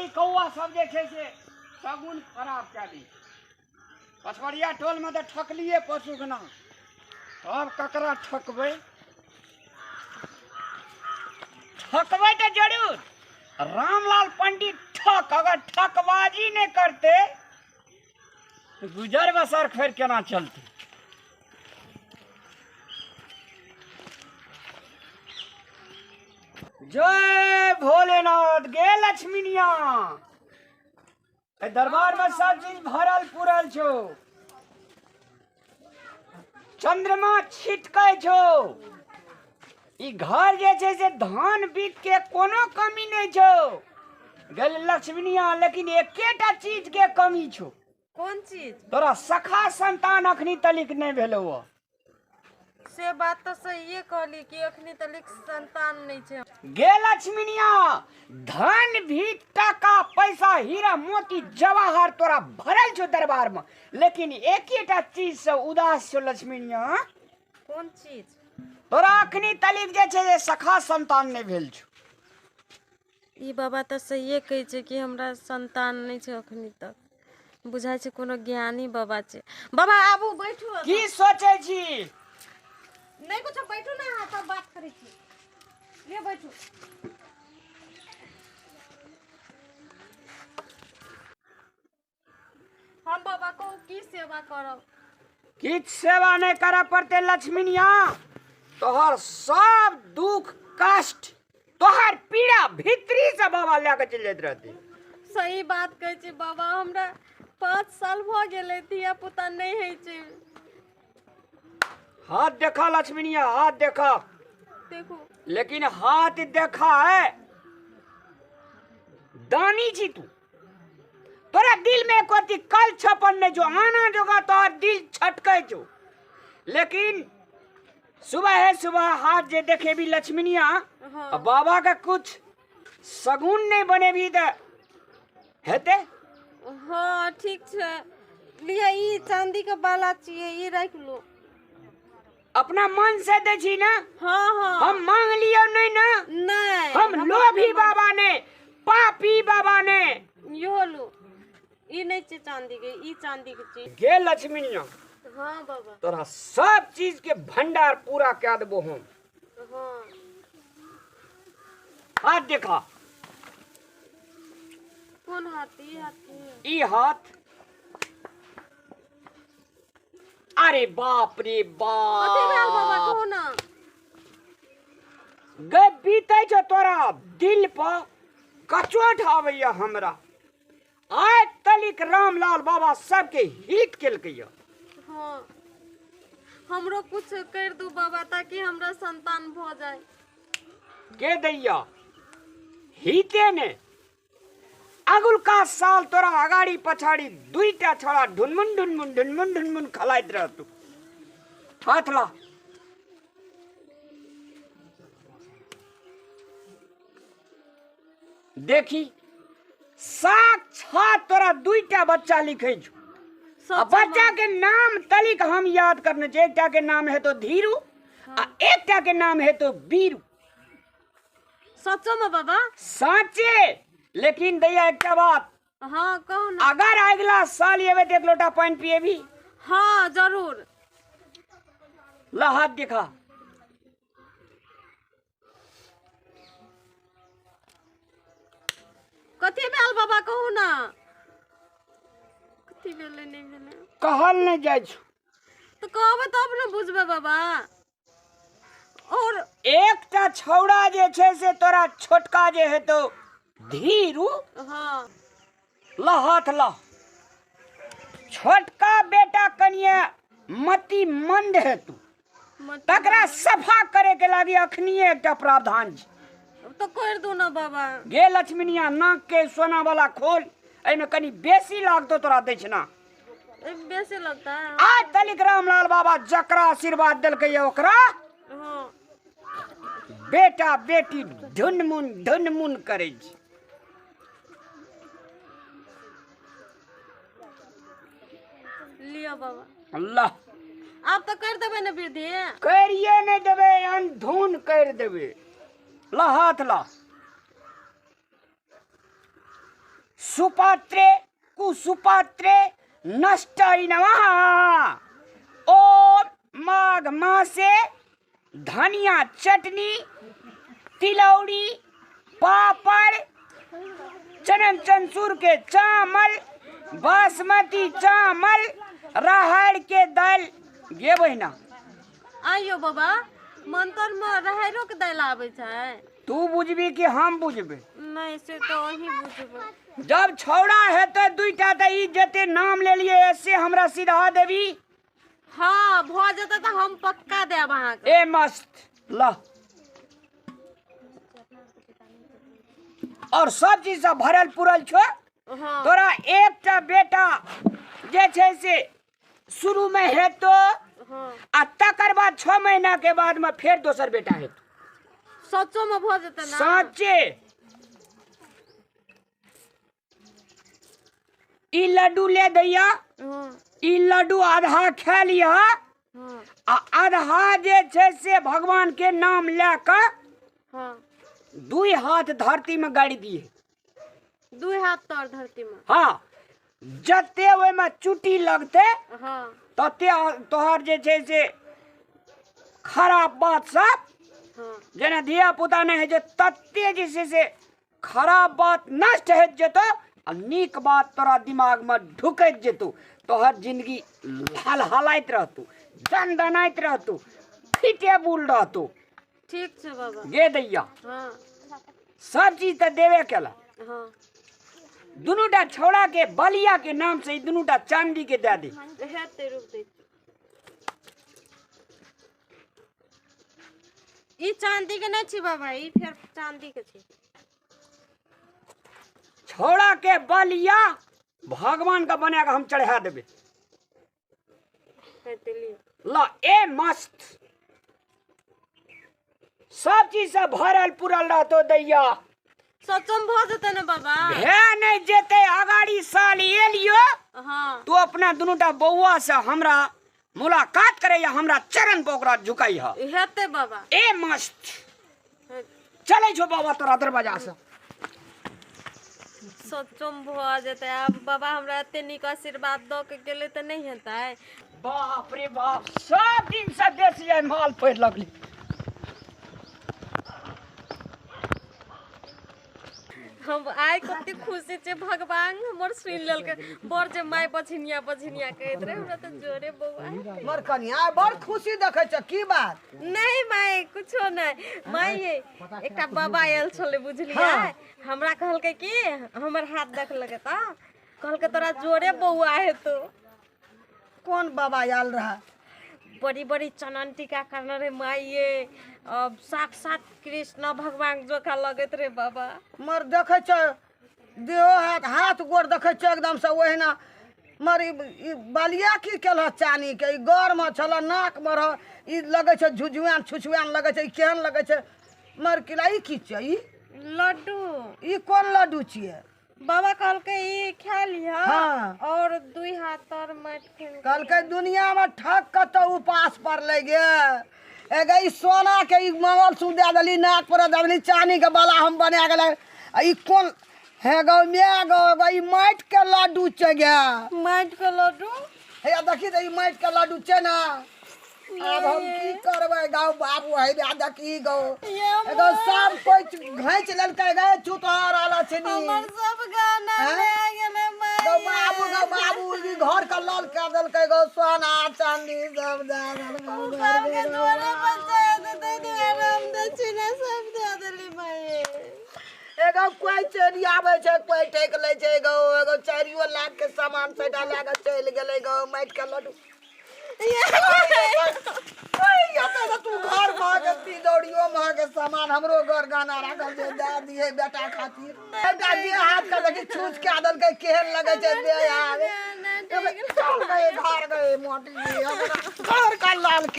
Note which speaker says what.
Speaker 1: ई कौआ सब जे छै से सगुन खराब कए दी। पछवरिया टोल में तो ठकलिए पशुगना, अब ककरा ठकबै? ठकबै तो जरूर रामलाल पंडित ठक, अगर ठकबाजी नहीं करते गुजर बसर फिर केना चलते? जय भोलेनाथ। गे लक्ष्मीनिया, दरबार में सब चीज भरल पुरल छो, चंद्रमा छिटकै छो, ई घर जे छै से धान बीत के कोनो कमी नहीं छो। गल लक्ष्मीनिया, लेकिन एकेटा चीज के कमी छो।
Speaker 2: कौन चीज?
Speaker 1: तोरा सखा संतान अखनी तलिक नहीं भेलो।
Speaker 2: से बात तो सही है कहली कि अखनी तलिक संतान नहीं छे।
Speaker 1: गे लक्ष्मीनिया, धन भी टका पैसा हीरा मोती जवाहर तोरा भरल छो दरबार में, लेकिन एकेटा चीज से उदास छो लक्ष्मीनिया।
Speaker 2: कौन चीज?
Speaker 1: तोरा अखनी तलिक जे छै सखा संतान नहीं भेल छो।
Speaker 2: ई बाबा तो सही कहै छै कि हमरा संतान नहीं छे अखनी तक। बुझाय छै कोनो ज्ञानी बाबा छे। बाबा आबू बैठू।
Speaker 1: की सोचे छी?
Speaker 2: नहीं कुछ, बैठू ना, हां सब बात करै छी। ले बैठू। हम बाबा को की सेवा करब?
Speaker 1: किछ सेवा नहीं करे पड़ते लक्ष्मीनिया। तोहर सब दुख कष्ट तोहर पीड़ा भीतरी से बाबा लेके चल जाते रहते।
Speaker 2: सही बात कहै छी बाबा, हमरा 5 साल भ गेलै, धिया पुता नहीं है छै।
Speaker 1: हाथ देखा लक्ष्मीनिया, हाथ देखा।
Speaker 2: देखो,
Speaker 1: लेकिन हाथ देखा है, दानी जी तू। तोरा दिल में कोती कल छपन नहीं जो, आना जोगा तोहर दिल छटके जो। लेकिन सुबह है सुबह हाथ जे देखे भी लक्ष्मीनिया,
Speaker 2: हाँ।
Speaker 1: बाबा का कुछ सगुन नहीं बने भी तो हेते।
Speaker 2: हाँ ठीक है, लिया ई चांदी का बाला चाहिए, ये रख लो।
Speaker 1: अपना मन से दे छी ना?
Speaker 2: हाँ हाँ।
Speaker 1: हम मांग लियो नहीं ना?
Speaker 2: नहीं,
Speaker 1: हम लोभी बाबा ने, पापी बाबा ने।
Speaker 2: यो लो, ई नहीं चाहिए चांदी के, ई चांदी के चाहिए।
Speaker 1: गे लक्ष्मीनिया,
Speaker 2: हाँ बाबा।
Speaker 1: तोरा सब चीज के भंडार पूरा क्या देबो हम।
Speaker 2: हाँ।
Speaker 1: हाथ देखा।
Speaker 2: कौन हाथी? हाथी
Speaker 1: ई हाथ। अरे बाप रे बाप।
Speaker 2: कथी भेल बाबा, कहू ना।
Speaker 1: गे बीते जो तोरा दिल पर कचोट आवेया हमरा। आज तलिक रामलाल बाबा सबके हित केलकैया।
Speaker 2: हाँ, हमरो कुछ कर दू बाबा, ताकि हमरा संतान भ जाए।
Speaker 1: के दैया हिते ने। अगुल का साल तोरा अगाड़ी पछाड़ी दुईटा छोड़ा ढुनमुन ढुनमुन ढुनमुन ढुनमुन खलाइत रह तू। हाथ ला। देखी साक्षात तोरा दुईटा बच्चा लिखे छो। अब बच्चा के नाम तलिक हम याद करने चाहिए। एकटा के नाम है तो धीरू, आ एकटा के नाम है तो बीरू।
Speaker 2: सचो में बाबा?
Speaker 1: साचे। लेकिन दैया एक बात।
Speaker 2: हाँ कहो ना।
Speaker 1: अगर अगला साल ये एक लोटा पानी पिए भी।
Speaker 2: हाँ जरूर।
Speaker 1: ला हाथ दिखा।
Speaker 2: कथी भेल बाबा, कहू ना। कथी भेलै नहीं भेलै?
Speaker 1: कहल नहीं जाय छो।
Speaker 2: तो कहबे तब न बुझबे बाबा। और
Speaker 1: एकटा छौड़ा जे छै से तोरा छोटका जे है तो धीरू।
Speaker 2: हाँ।
Speaker 1: ला हाथ ला। छोटका बेटा कनिया मति मंद है तू, तकरा सफा करे के लागी अखनी एकटा प्रावधान छै।
Speaker 2: तो कर दू ना बाबा।
Speaker 1: गे लक्ष्मीनिया, नाक के सोना वाला खोल, एमे कनी बेसी लागतो तोरा दक्षिणा।
Speaker 2: बेसी लगता है।
Speaker 1: आज तलिक रामलाल बाबा जकरा आशीर्वाद दिलकै ओकरा
Speaker 2: हाँ।
Speaker 1: बेटा बेटी ढुनमुन करे छै।
Speaker 2: लिया बाबा।
Speaker 1: अल्लाह।
Speaker 2: आप तो कर देबे ना विधि।
Speaker 1: करिए नहीं देवे, अनधुन कर देवे। ला हाथ ला। सुपात्रे कुसुपात्रे नष्टाय नमः। ओम माघ मासे धनिया चटनी, तिलौड़ी, पापड़, चनन चंसूर के चावल, बासमती चावल, राहड़ के दाल। ये बहिना
Speaker 2: आइयो बाबा, मंत्र में रहरो के दाल आवे छै।
Speaker 1: तू बुझबी कि हम बुझबे?
Speaker 2: नहीं से तो वही बुझबे।
Speaker 1: जब छौड़ा है तो दुईटा दई जते नाम ले लिए ऐसे हमरा सीधा देवी।
Speaker 2: हाँ भ जते तो हम पक्का देब अहाँ के।
Speaker 1: ए मस्त ला, और सब चीज से भरल पुरल छो।
Speaker 2: हाँ
Speaker 1: तोरा एकटा बेटा जे छै से शुरू में है तो
Speaker 2: हाँ
Speaker 1: आ तकर बाद 6 महीना के बाद में फिर दोसर बेटा है।
Speaker 2: सचो में भ जते ना?
Speaker 1: साँचे ई लड्डू ले दैया,
Speaker 2: हाँ
Speaker 1: ई लड्डू आधा खा लिया
Speaker 2: हाँ
Speaker 1: आ आधा जे छै से भगवान के नाम ले कर
Speaker 2: हाँ।
Speaker 1: 2 हाथ धरती में गाड़ी दिए।
Speaker 2: 2 हाथ तोर धरती में।
Speaker 1: हाँ, जते ओय में चुटी लगते
Speaker 2: हाँ
Speaker 1: तते तोहर जे छै से खराब बात सब
Speaker 2: हाँ
Speaker 1: जेना धिया पुता नहीं है जे तते जे छै से खराब बात नष्ट हो जेतो आ नीक बात तोरा दिमाग में ढुकैत जेतो। तोहर जिंदगी हलहलाइत रहतू, दनदनाइत रहतू, फिटे बुल रहतू।
Speaker 2: ठीक छै बाबा।
Speaker 1: गे दैया
Speaker 2: हाँ
Speaker 1: सब चीज तो देवे केला।
Speaker 2: हाँ
Speaker 1: दुनूटा छौड़ा के बलिया के नाम से दुनूटा चांदी के दे दे।
Speaker 2: हेते रुक दे। ई चांदी के नहीं छी बाबा, ई फिर चांदी के छी।
Speaker 1: छौड़ा के बलिया भगवान का बना के हम चढ़ा देबे।
Speaker 2: हेते लियो।
Speaker 1: ला ए मस्त, सब चीज से भरल पुरल रहतो दैया।
Speaker 2: सचो में भ जते ना बाबा?
Speaker 1: भे नहीं जेते अगाड़ी साल एलियो
Speaker 2: हाँ
Speaker 1: तो अपना दुनूटा बउआ से हमरा मुलाकात करे या हमरा चरण पर ओकरा झुकाई है।
Speaker 2: हेते बाबा।
Speaker 1: ए मस्त चले छो बाबा तोरा दरवाजा से।
Speaker 2: सचो में भ जते। अब बाबा हमरा एते निक आशीर्वाद द के गेले त नहीं हेतै?
Speaker 1: बाप रे बाप, सब दिन से देसी माल पड़ लगली।
Speaker 2: हम आइ कते खुशी छे, भगवान हमर सुन लेलकै। बड़ जे माय बछिनिया बछिनिया कहैत रहे, हमरा त जोरे बौआ
Speaker 3: मर कनिया बड़ खुशी देखे छ। की बात?
Speaker 2: नहीं माय कुछो नहीं। माय ये एकटा बाबा आयल छले बुझलियै। हमरा कहलकै कि हमर हाथ देखलकै त कहलकै तोरा जोरे बौआ हेतो।
Speaker 3: कौन बाबा आयल रहा?
Speaker 2: बड़ी बड़ी चनन टीका करने रहे माय ये। अब साक्षात कृष्ण भगवान जोखा लगत रहे बाबा।
Speaker 3: मर देखे छ देहो हाथ गोर देखे छ एकदम से ओहिना। मर ई बालिया की केल चानी के? ई गौर में छल, नाक में रह, ई लगे छ झुझुआन छुछुआन लगे छ। ई केहन लगे छ? मर किलाई की छ ई?
Speaker 2: लड्डू।
Speaker 3: ई कौन लड्डू छिए?
Speaker 2: बाबा कहलकै ई खा लिया।
Speaker 3: हाँ।
Speaker 2: और 2 हाथ और मत खेल।
Speaker 3: कहलकै दुनिया में ठक कत उपास पर ले गे। एगे ई सोना के ई मंगलसूत्र दे देली, नाक पर दे देली, चांदी के बाला हम बना गेलै। ई कौन है गो मे गो? ई माटि के लड्डू छै गे।
Speaker 2: माटि के लड्डू?
Speaker 3: हे देखी त ई माटि के लड्डू छै ना। अब हम की करबै गौ बाबू? है देखी गौ एगो सब कोई घैंच लेलकै गे चुतहर आला छनी।
Speaker 2: हमर सब गाना ले गेलै माय।
Speaker 3: गौ बाबू ई घर का लाल कर देलकै गौ। सोना चांदी सब दे देलकै।
Speaker 2: सब के जोरे बच्चा दे दे आराम दक्षिणा सब दे देली माय।
Speaker 3: एगो कोई चोरी आवे छै, कोई टेक ले छै गौ। एगो 4 लाख के सामान सटा लाग चल गेलै गौ माटि के लड्डू। तू घर भागती दौड़ियो मांगे सामान हमरो घर गाना राखल छै, दे दिए बेटा खातिर। बेटा जे हाथ का देखी छूछ के आदल के केहन लगे छै दे यार। चल गए घर गए मोटी घर का लाल